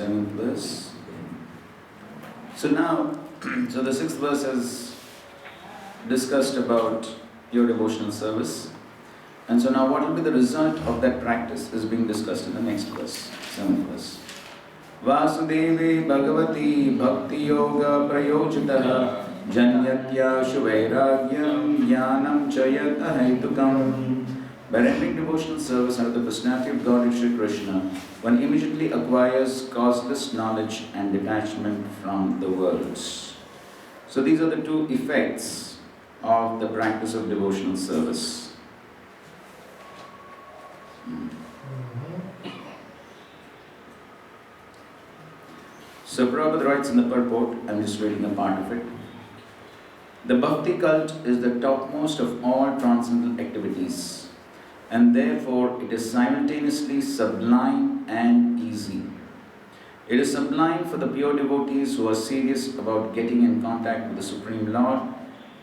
7th verse. So now, so the 6th verse is discussed about your devotional service. And so now what will be the result of that practice is being discussed in the next verse, 7th verse. Vasudeve Bhagavati Bhakti Yoga Prayojitaha Janyatya Shuvairagyam Jnanam Chayata Haitukam. By rendering devotional service under the personality of God Shri Krishna, one immediately acquires causeless knowledge and detachment from the worlds. So these are the two effects of the practice of devotional service. So Prabhupada writes in the purport, I'm just reading a part of it. The bhakti cult is the topmost of all transcendental activities, and therefore it is simultaneously sublime and easy. It is sublime for the pure devotees who are serious about getting in contact with the Supreme Lord,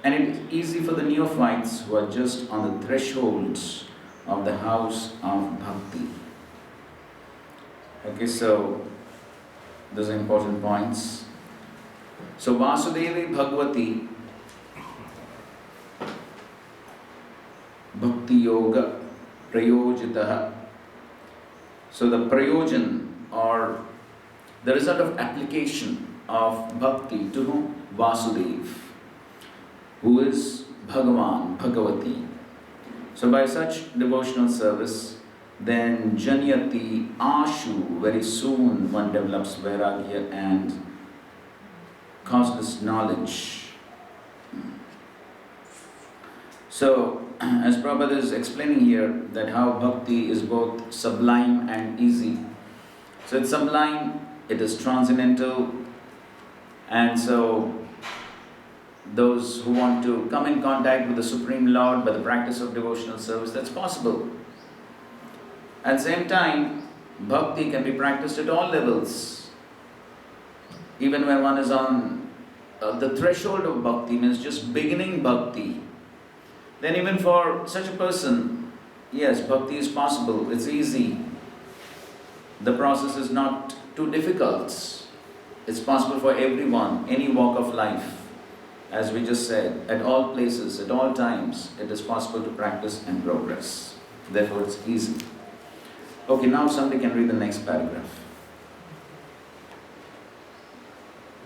and it is easy for the neophytes who are just on the thresholds of the house of bhakti. Okay, so those are important points. So Vasudevi Bhagavati Bhakti Yoga Prayojitaha. So the prayojan, or the result of application of bhakti to whom? Vasudev, who is Bhagavan, Bhagavati. So by such devotional service, then Janyati Ashu, very soon one develops Vairagya and causeless knowledge. So, as Prabhupada is explaining here, that how bhakti is both sublime and easy. So it's sublime, it is transcendental, and so those who want to come in contact with the Supreme Lord by the practice of devotional service, that's possible. At the same time, bhakti can be practiced at all levels. Even when one is on the threshold of bhakti, means just beginning bhakti, then even for such a person, yes, bhakti is possible, it's easy. The process is not too difficult. It's possible for everyone, any walk of life. As we just said, at all places, at all times, it is possible to practice and progress. Therefore, it's easy. Okay, now somebody can read the next paragraph.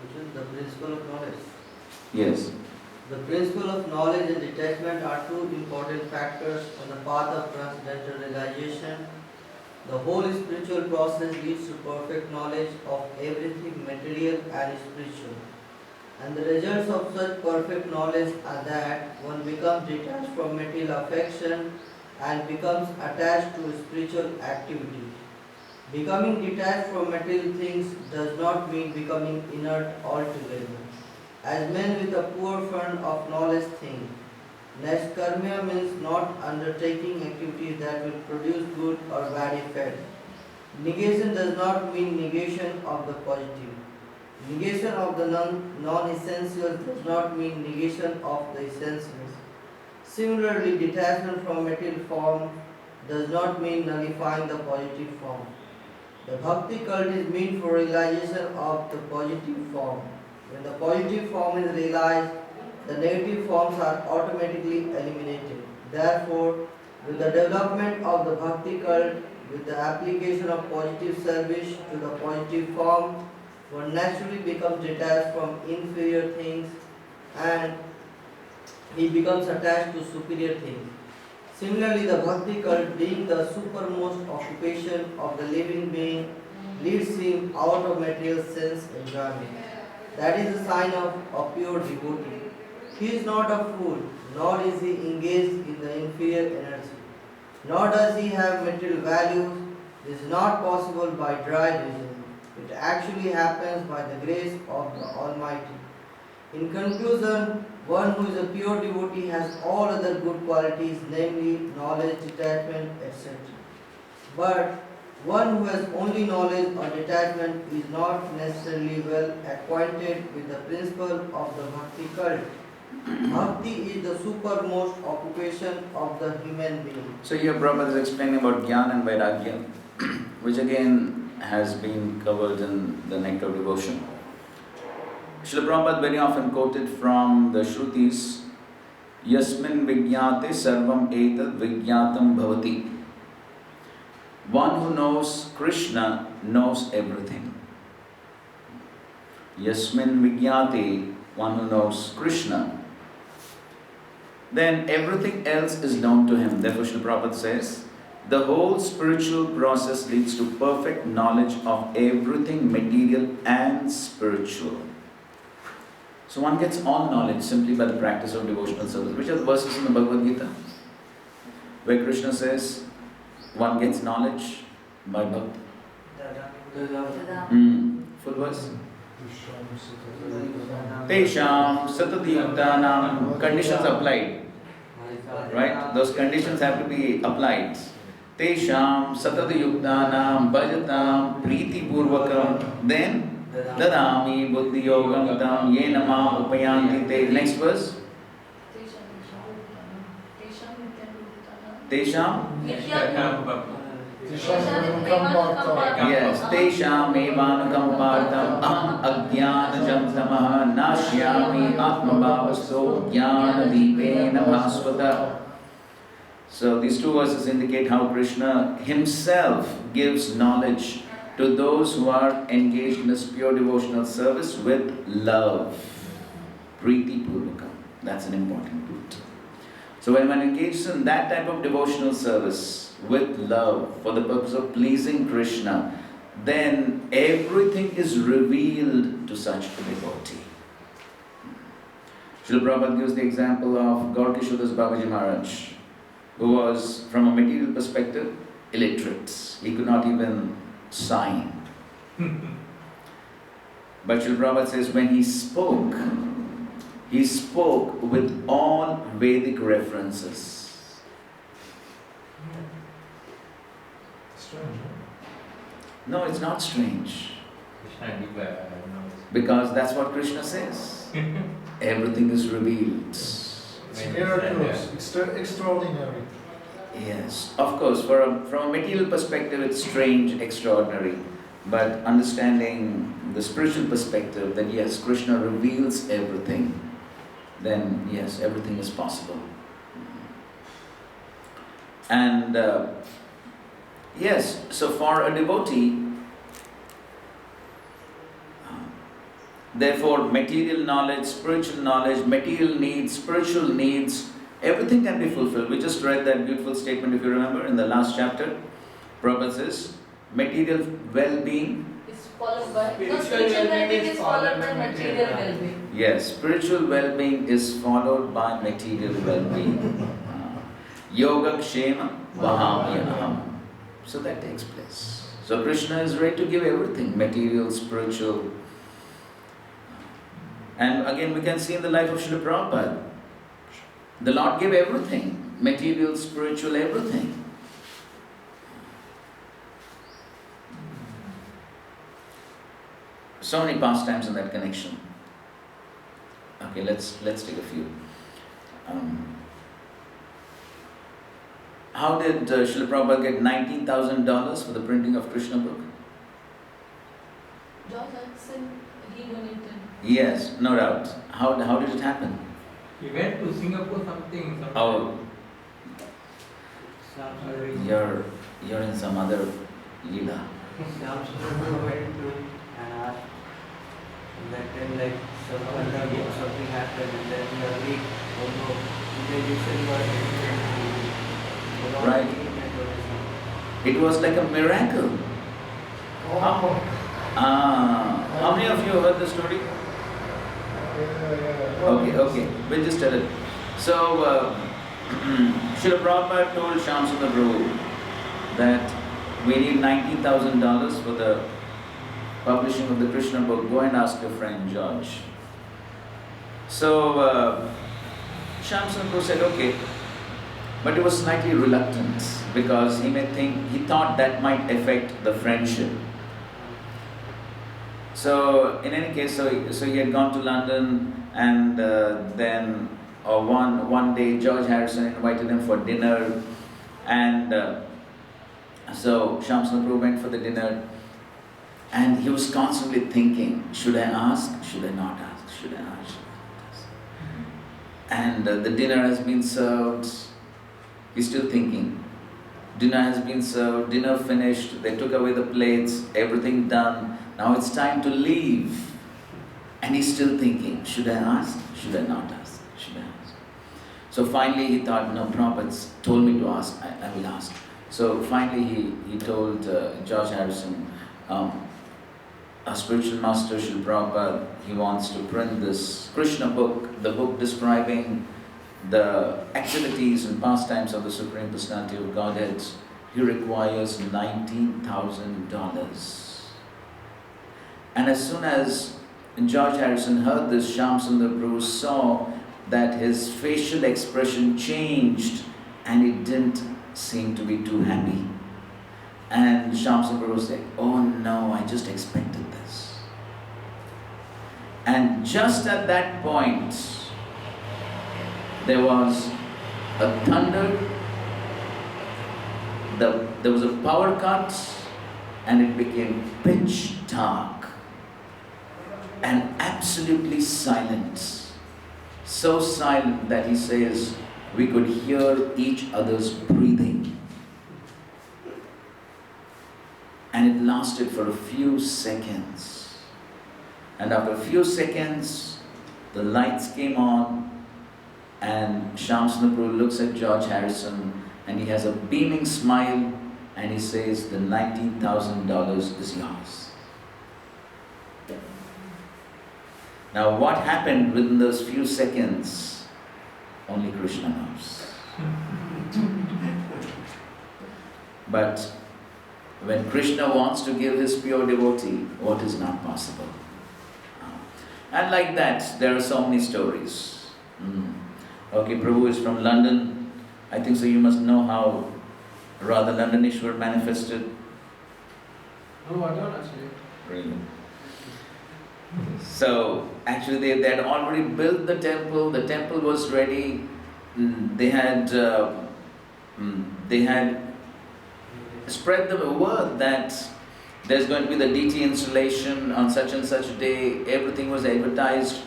Which is the principle of knowledge. Yes. The principle of knowledge and detachment are two important factors on the path of transcendental realization. The whole spiritual process leads to perfect knowledge of everything material and spiritual. And the results of such perfect knowledge are that one becomes detached from material affection and becomes attached to spiritual activity. Becoming detached from material things does not mean becoming inert altogether. As men with a poor fund of knowledge think, Nashkarmya means not undertaking activities that will produce good or bad effect. Negation does not mean negation of the positive. Negation of the non-essentials does not mean negation of the essentials. Similarly, detachment from material form does not mean nullifying the positive form. The bhakti cult is meant for realization of the positive form. When the positive form is realized, the negative forms are automatically eliminated. Therefore, with the development of the bhakti cult, with the application of positive service to the positive form, one naturally becomes detached from inferior things and he becomes attached to superior things. Similarly, the bhakti cult, being the supermost occupation of the living being, leads him out of material sense enjoyment. That is a sign of a pure devotee. He is not a fool, nor is he engaged in the inferior energy. Nor does he have material values. This is not possible by dry reasoning. It actually happens by the grace of the Almighty. In conclusion, one who is a pure devotee has all other good qualities, namely knowledge, detachment, etc. But one who has only knowledge or detachment is not necessarily well acquainted with the principle of the bhakti cult. Bhakti is the supermost occupation of the human being. So here Prabhupada is explaining about Jnana and Vairagya, which again has been covered in the Nectar of Devotion. Srila Prabhupada very often quoted from the Shrutis, Yasmin Vijnate Sarvam Etad Vijnatam Bhavati. One who knows Krishna knows everything. Yasmin Vijnate, one who knows Krishna, then everything else is known to him. Therefore, Srila Prabhupada says, the whole spiritual process leads to perfect knowledge of everything material and spiritual. So one gets all knowledge simply by the practice of devotional service. Which are the verses in the Bhagavad Gita? Where Krishna says, one gets knowledge by bhakti. Full verse. Tesham Satadiyuktanam, conditions applied. Right? Those conditions have to be applied. Tesham Satadiyuktanam Bhajatam Priti Purvakam. Then Dadami Buddhi Yogam Tam Yenama Upayanti Te. Next verse. Tesham. Yes. Tesham evanukampartam aham ajnanajam tamaha nashyami atmabhavasto jnana deepena bhasvata. So these two verses indicate how Krishna himself gives knowledge to those who are engaged in this pure devotional service with love. Priti Purvakam. That's an important root. So when one engages in that type of devotional service with love for the purpose of pleasing Krishna, then everything is revealed to such a devotee. Srila Prabhupada gives the example of Gaur Kishodas Babaji Maharaj, who was, from a material perspective, illiterate. He could not even sign. But Srila Prabhupada says when he spoke with all Vedic references. Strange, No, it's not strange. Because that's what Krishna says. Everything is revealed. It's miracles, extraordinary. Yes, of course, from a material perspective, it's strange, extraordinary. But understanding the spiritual perspective, that yes, Krishna reveals everything, then yes, everything is possible. And yes, so for a devotee, therefore material knowledge, spiritual knowledge, material needs, spiritual needs, everything can be fulfilled. We just read that beautiful statement, if you remember, in the last chapter. Prabhupada says, material well-being is followed by spiritual well-being is followed by material well-being. Yes, spiritual well-being is followed by material well-being. Yoga Kshema Vahamyanaham. So that takes place. So Krishna is ready to give everything, material, spiritual. And again we can see in the life of Srila Prabhupada, the Lord gave everything, material, spiritual, everything. So many pastimes in that connection. Okay, let's take a few. How did Srila Prabhupada get $19,000 for the printing of Krishna book? George Harrison, he donated. Yes, no doubt. How did it happen? He went to Singapore something. Oh, you're in some other leela. Shyam went to and asked that time like something happened and then he agreed, although the decision was Right. It was like a miracle. Oh, How many of you have heard the story? Okay, we'll just tell it. So, Srila Prabhupada told Shyamsundar Prabhu that we need $19,000 for the publishing of the Krishna book. Go and ask your friend George. So, Shyamsundar Prabhu said, okay. But he was slightly reluctant because he thought that might affect the friendship. So in any case, so he had gone to London, and then one day George Harrison invited him for dinner, and so Shyamsundar Prabhu went for the dinner, And he was constantly thinking, should I ask? Should I not ask? Should I ask? Should I not ask? And the dinner has been served. He's still thinking. Dinner has been served, dinner finished, they took away the plates, everything done. Now it's time to leave. And he's still thinking, should I ask? Should I not ask? Should I ask? So finally he thought, no, Prabhupada's told me to ask, I will ask. So finally he told George Harrison, our spiritual master, Srila Prabhupada, he wants to print this Krishna book, the book describing the activities and pastimes of the Supreme Personality of Godhead. He requires $19,000. And as soon as George Harrison heard this, Shyam Sundar Prabhu saw that his facial expression changed and he didn't seem to be too happy. And Shyam Sundar Prabhu said, oh no, I just expected this. And just at that point, there was a thunder, there was a power cut, and it became pitch dark and absolutely silent. So silent that he says we could hear each other's breathing. And it lasted for a few seconds. And after a few seconds, the lights came on, and Shyam Sundar Prabhu looks at George Harrison and he has a beaming smile and he says, the $19,000 is yours. Now what happened within those few seconds, only Krishna knows. But when Krishna wants to give his pure devotee, what is not possible? And like that, there are so many stories. Okay, Prabhu is from London. I think so you must know how Radha Landaneshwar manifested. No, I don't actually. Really? So, actually they had already built the temple was ready. They had spread the word that there's going to be the DT installation on such and such a day. Everything was advertised,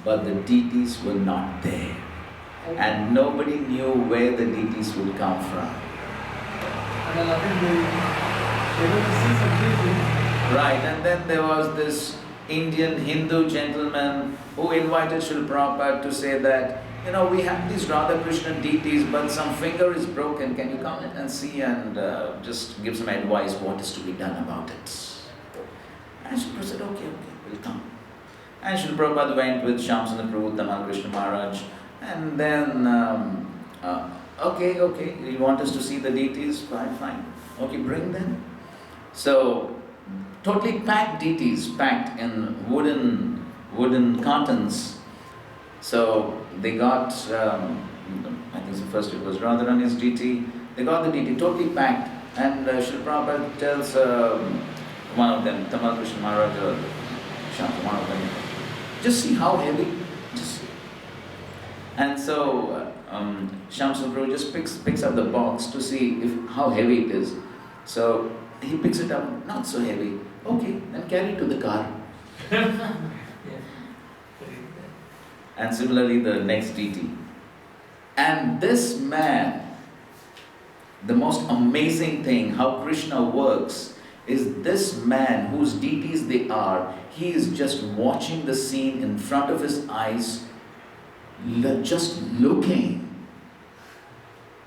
but the DTs were not there. And nobody knew where the DTs would come from. And then I think they able to see some people. Right, and then there was this Indian Hindu gentleman who invited Srila Prabhupada to say that, you know, we have these Radha Krishna deities, but some finger is broken. Can you come in and see and just give some advice what is to be done about it? And Srila Prabhupada said, okay, we'll come. And Srila Prabhupada went with Shyam Sundar Prabhu, Tamal Krishna Maharaj, and then, okay, you want us to see the deities? Fine. Okay, bring them. So, totally packed deities, packed in wooden cartons. So they got, I think first it was Radharani's deity. They got the deity totally packed, and Srila Prabhupada tells one of them, Tamal Krishna Maharaj, one of them, just see how heavy. Just see. And so Shyam Sundar Prabhu just picks up the box to see how heavy it is. So he picks it up, not so heavy. Okay, then carry it to the car. And similarly the next deity. And this man, the most amazing thing, how Krishna works, is this man whose deities they are, he is just watching the scene in front of his eyes, just looking.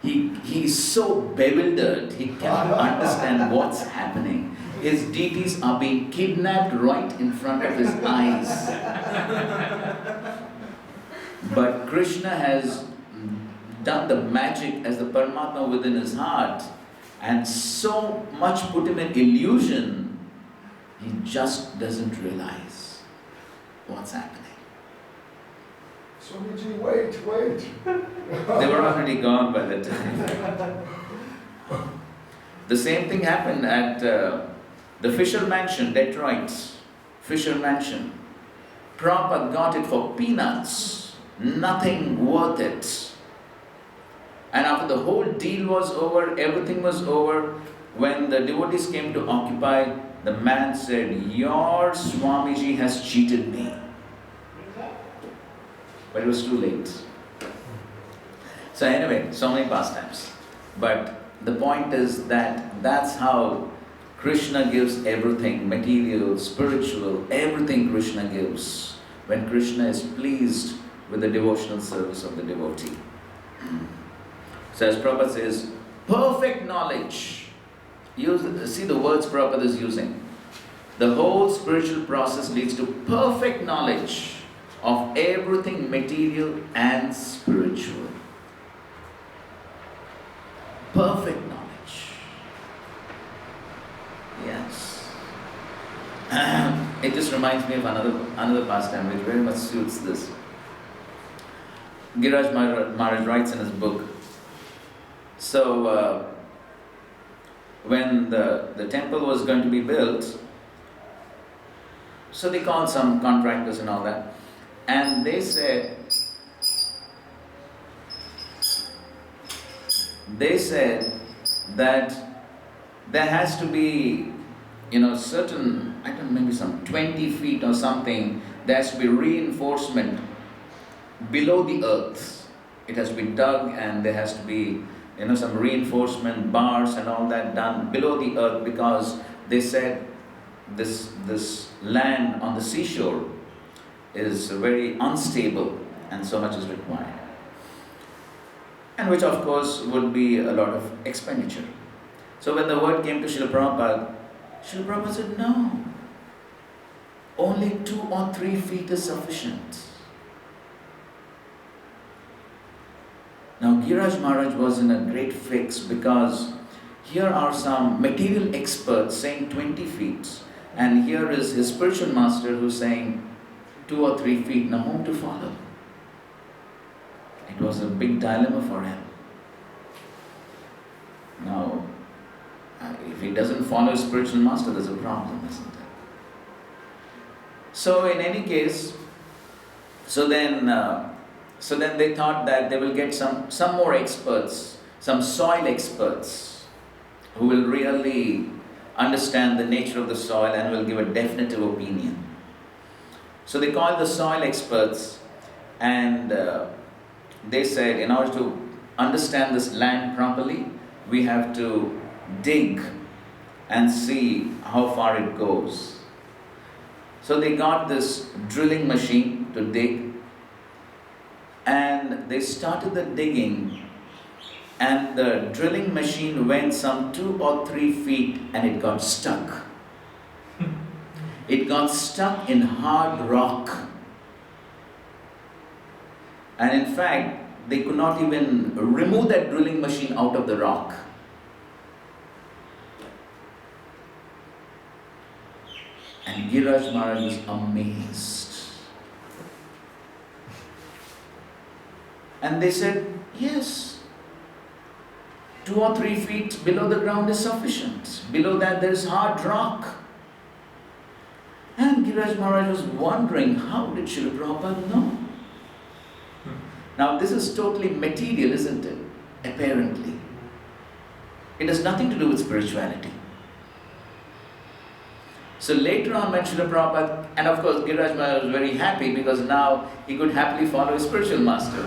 He is so bewildered, he cannot understand what's happening. His deities are being kidnapped right in front of his eyes. But Krishna has done the magic as the Paramatma within his heart and so much put him in illusion, he just doesn't realize what's happening. Swamiji, wait. They were already gone by that time. The same thing happened at the Fisher Mansion, Detroit. Fisher Mansion. Prabhupada got it for peanuts. Nothing worth it. And after the whole deal was over, everything was over, when the devotees came to occupy, the man said, "Your Swamiji has cheated me." But it was too late. So anyway, so many pastimes. But the point is that that's how Krishna gives everything, material, spiritual, everything Krishna gives when Krishna is pleased with the devotional service of the devotee. So as Prabhupada says, perfect knowledge. See the words Prabhupada is using. The whole spiritual process leads to perfect knowledge of everything material and spiritual. Perfect knowledge. Yes. It just reminds me of another pastime which very much suits this. Giriraj Maharaj writes in his book, so when the temple was going to be built, so they called some contractors and all that, and they said that there has to be, certain, I don't know, maybe some 20 feet or something, there has to be reinforcement below the earth. It has to be dug and there has to be, some reinforcement bars and all that done below the earth, because they said this land on the seashore is very unstable and so much is required. And which of course would be a lot of expenditure. So when the word came to Srila Prabhupada said, no, only 2 or 3 feet is sufficient. Now Giriraj Maharaj was in a great fix, because here are some material experts saying 20 feet, and here is his spiritual master who's saying 2 or 3 feet. Now whom to follow? It was a big dilemma for him. Now, if he doesn't follow his spiritual master, there's a problem, isn't it? So in any case, so then they thought that they will get some more experts, some soil experts, who will really understand the nature of the soil and will give a definitive opinion. So they called the soil experts, and they said, in order to understand this land properly, we have to dig and see how far it goes. So they got this drilling machine to dig, and they started the digging, and the drilling machine went some 2 or 3 feet and it got stuck. It got stuck in hard rock. And in fact, they could not even remove that drilling machine out of the rock. And Giriraj Maharaj was amazed. And they said, yes, 2 or 3 feet below the ground is sufficient. Below that there is hard rock. And Giriraj Maharaj was wondering, how did Srila Prabhupada know? Now this is totally material, isn't it? Apparently. It has nothing to do with spirituality. So later on when Srila Prabhupada, and of course Giriraj Maharaj was very happy, because now he could happily follow his spiritual master.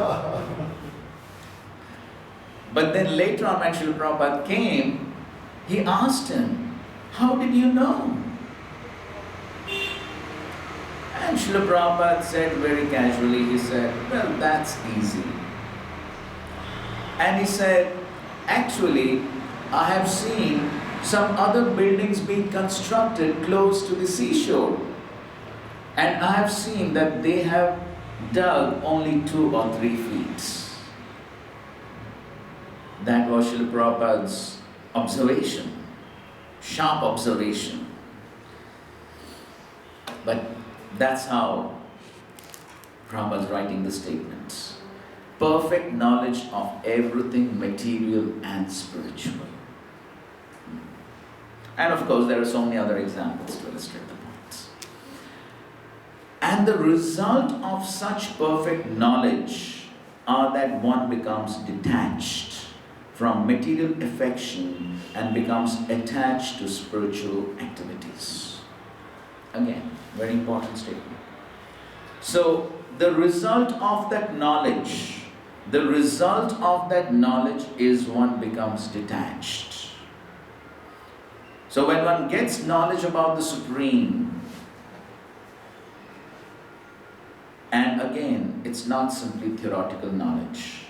But then later on when Srila Prabhupada came, he asked him, how did you know? And Srila Prabhupada said very casually, he said, well, that's easy. And he said, actually, I have seen some other buildings being constructed close to the seashore. And I have seen that they have dug only 2 or 3 feet. That was Srila Prabhupada's observation, sharp observation. But that's how Prabhupada is writing the statements. Perfect knowledge of everything material and spiritual. And of course, there are so many other examples to illustrate the points. And the result of such perfect knowledge are that one becomes detached from material affection and becomes attached to spiritual activities. Again, very important statement. So, the result of that knowledge is one becomes detached. So, when one gets knowledge about the Supreme, and again, it's not simply theoretical knowledge.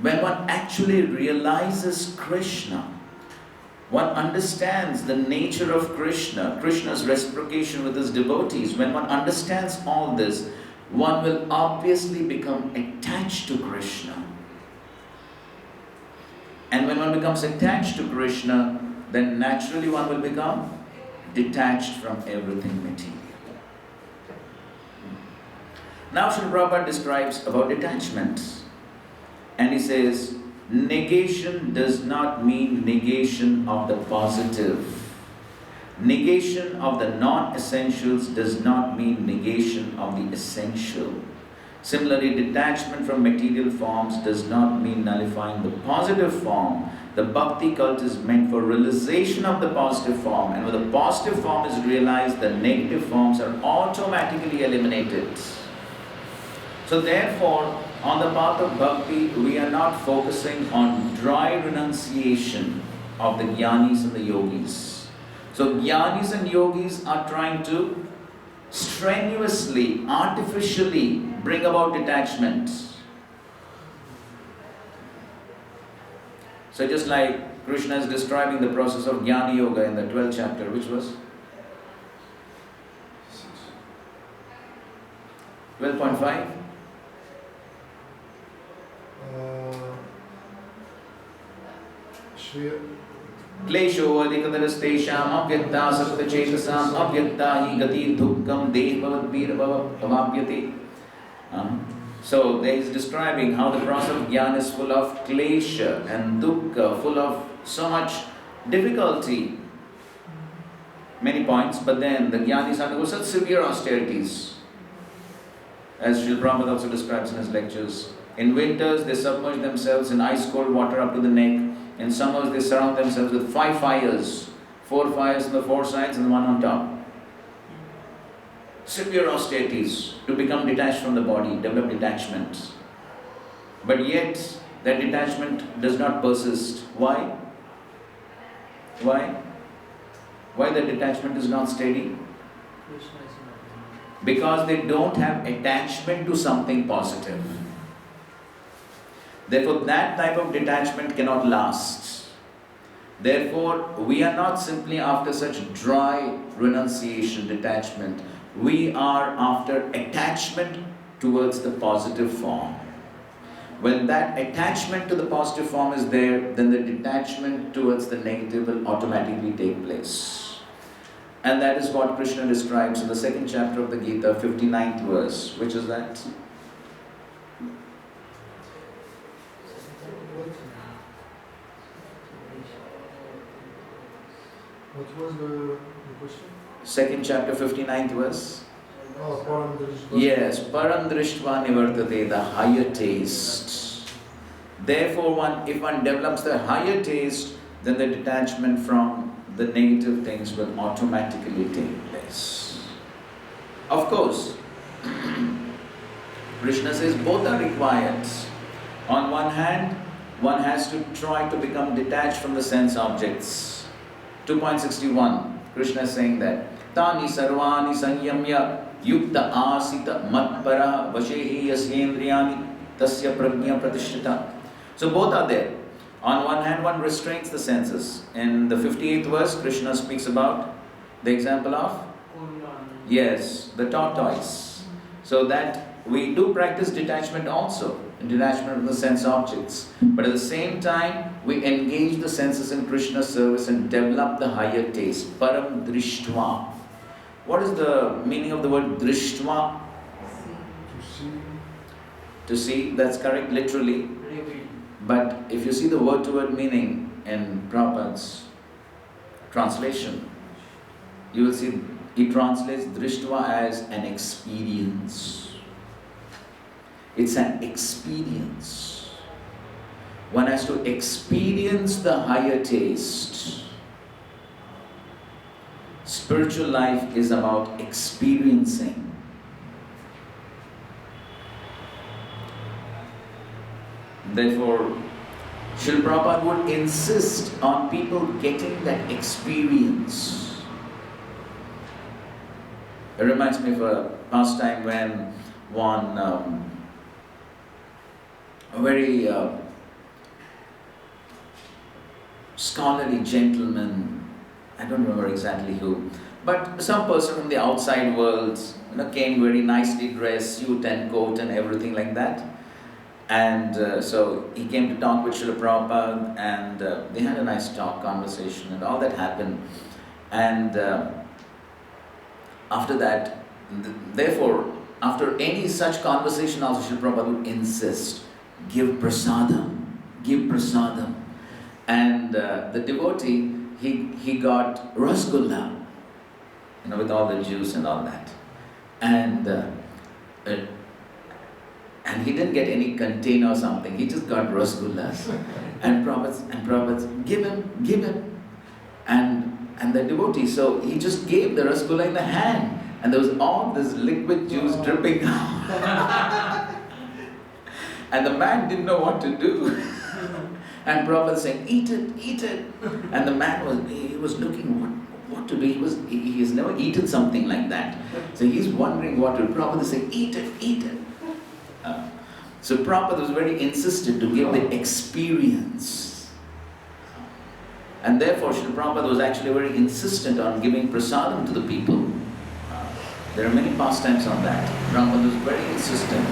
When one actually realizes Krishna, one understands the nature of Krishna, Krishna's reciprocation with his devotees. When one understands all this, one will obviously become attached to Krishna. And when one becomes attached to Krishna, then naturally one will become detached from everything material. Now Srila Prabhupada describes about detachment. And he says, negation does not mean negation of the positive. Negation of the non-essentials does not mean negation of the essential. Similarly, detachment from material forms does not mean nullifying the positive form. The bhakti cult is meant for realization of the positive form, and when the positive form is realized, the negative forms are automatically eliminated. So therefore, on the path of bhakti, we are not focusing on dry renunciation of the jnanis and the yogis. So jnanis and yogis are trying to strenuously, artificially bring about detachment. So just like Krishna is describing the process of Jnana Yoga in the 12th chapter, which was 12.5. क्लेशो अधिकतरस्तेषाम् अव्यक्ता सत्तचेतसाम् अव्यक्ता हि गतिर् दुःखं देहभवद्भिरवाप्यते. So there is describing how the process of jnana is full of klesha and dukkha, full of so much difficulty. Many points, but then the jnanis undergo such severe austerities. As Srila Prabhupada also describes in his lectures. In winters, they submerge themselves in ice-cold water up to the neck. In summers, they surround themselves with 5 fires. 4 fires on the 4 sides and 1 on top. Severe austerities to become detached from the body, develop detachment. But yet, that detachment does not persist. Why? Why? Why the detachment is not steady? Because they don't have attachment to something positive. Therefore, that type of detachment cannot last. Therefore, we are not simply after such dry renunciation, detachment. We are after attachment towards the positive form. When that attachment to the positive form is there, then the detachment towards the negative will automatically take place. And that is what Krishna describes in the 2nd chapter of the Gita, 59th verse. Which is that? What was the question? 2nd chapter, 59th verse. Oh, Param Drishva. Yes, Param Drishtva Nivartate, the higher taste. Therefore, if one develops the higher taste, then the detachment from the negative things will automatically take place. Of course, Krishna says both are required. On one hand, one has to try to become detached from the sense objects. 2.61, Krishna is saying that Tani sarvani sanyamya yukta asita matpara vashehi yasyendriyani tasya prajna pratishtita. So both are there. On one hand, one restrains the senses. In the 58th verse, Krishna speaks about the example of, yes, the tortoise. So that we do practice detachment also, detachment from the sense objects. But at the same time, we engage the senses in Krishna's service and develop the higher taste. Param Drishtva. What is the meaning of the word Drishtva? To see. To see, that's correct, literally. But if you see the word-to-word meaning in Prabhupada's translation, you will see he translates Drishtva as an experience. It's an experience. One has to experience the higher taste. Spiritual life is about experiencing. Therefore, Srila Prabhupada would insist on people getting that experience. It reminds me of a past time when one a very scholarly gentleman, I don't remember exactly who, but some person from the outside world, came very nicely dressed, suit and coat and everything like that. And so he came to talk with Srila Prabhupada, and they had a nice conversation, and all that happened. And after that, therefore, after any such conversation, also Srila Prabhupada would insist, give prasadam, give prasadam. And the devotee, he got rasgulla, with all the juice and all that. And he didn't get any container or something, he just got rasgullas. And Prabhupada, give him. And the devotee, so he just gave the rasgulla in the hand, and there was all this liquid juice dripping out. And the man didn't know what to do. And Prabhupada saying, eat it. And the man was looking what to do. He has never eaten something like that. So he's wondering what to do. Prabhupada saying, eat it. So Prabhupada was very insistent to give the experience. And therefore Srila Prabhupada was actually very insistent on giving prasadam to the people. There are many pastimes on that. Prabhupada was very insistent.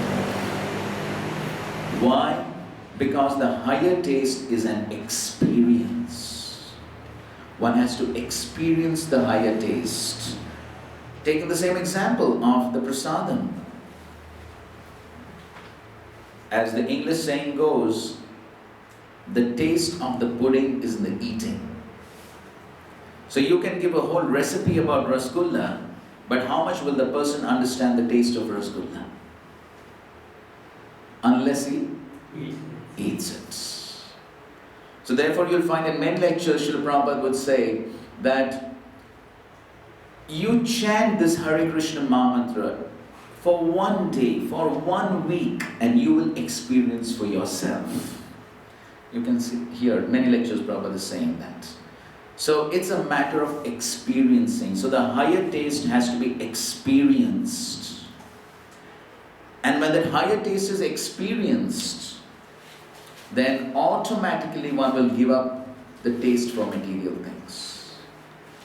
Why? Because the higher taste is an experience. One has to experience the higher taste. Taking the same example of the prasadam. As the English saying goes, the taste of the pudding is in the eating. So you can give a whole recipe about rasgulla, but how much will the person understand the taste of rasgulla? Unless he eats it. So therefore you'll find in many lectures, Srila Prabhupada would say that you chant this Hare Krishna Mahamantra for one day, for 1 week, and you will experience for yourself. You can see here, many lectures Prabhupada is saying that. So it's a matter of experiencing. So the higher taste has to be experienced. And when that higher taste is experienced, then automatically one will give up the taste for material things.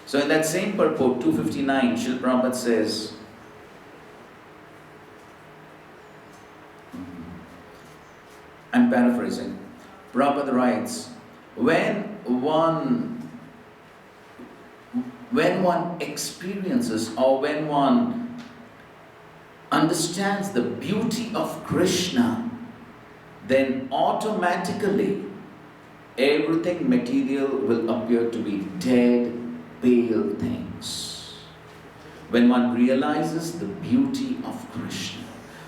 So in that same purport, 259, Srila Prabhupada says, I'm paraphrasing. Prabhupada writes, when one experiences or when one understands the beauty of Krishna, then automatically everything material will appear to be dead, pale things. When one realizes the beauty of Krishna,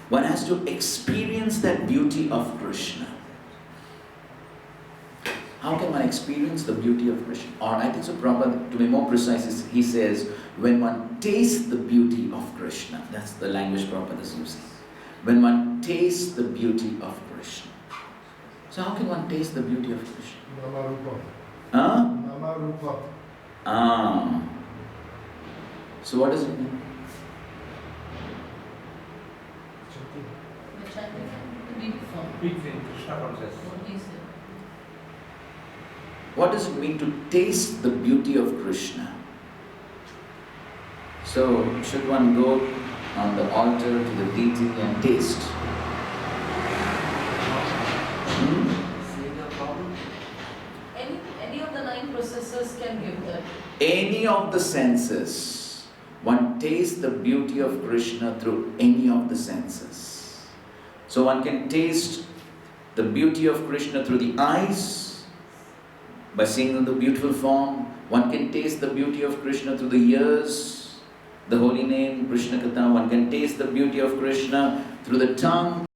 one has to experience that beauty of Krishna. How can one experience the beauty of Krishna? Or I think so, Prabhupada, to be more precise, he says, when one tastes the beauty of Krishna. That's the language Prabhupada is using. When one tastes the beauty of Krishna. So how can one taste the beauty of Krishna? Namarupa. Huh? Namarupa. So what does it mean? Which I think big form. Big thing, Krishna consciousness. What he said. What does it mean to taste the beauty of Krishna? So, should one go on the altar to the deity and taste? See the problem? Any of the 9 processes can give that. Any of the senses. One tastes the beauty of Krishna through any of the senses. So one can taste the beauty of Krishna through the eyes, by seeing the beautiful form. One can taste the beauty of Krishna through the ears, the holy name, Krishna Katha. One can taste the beauty of Krishna through the tongue,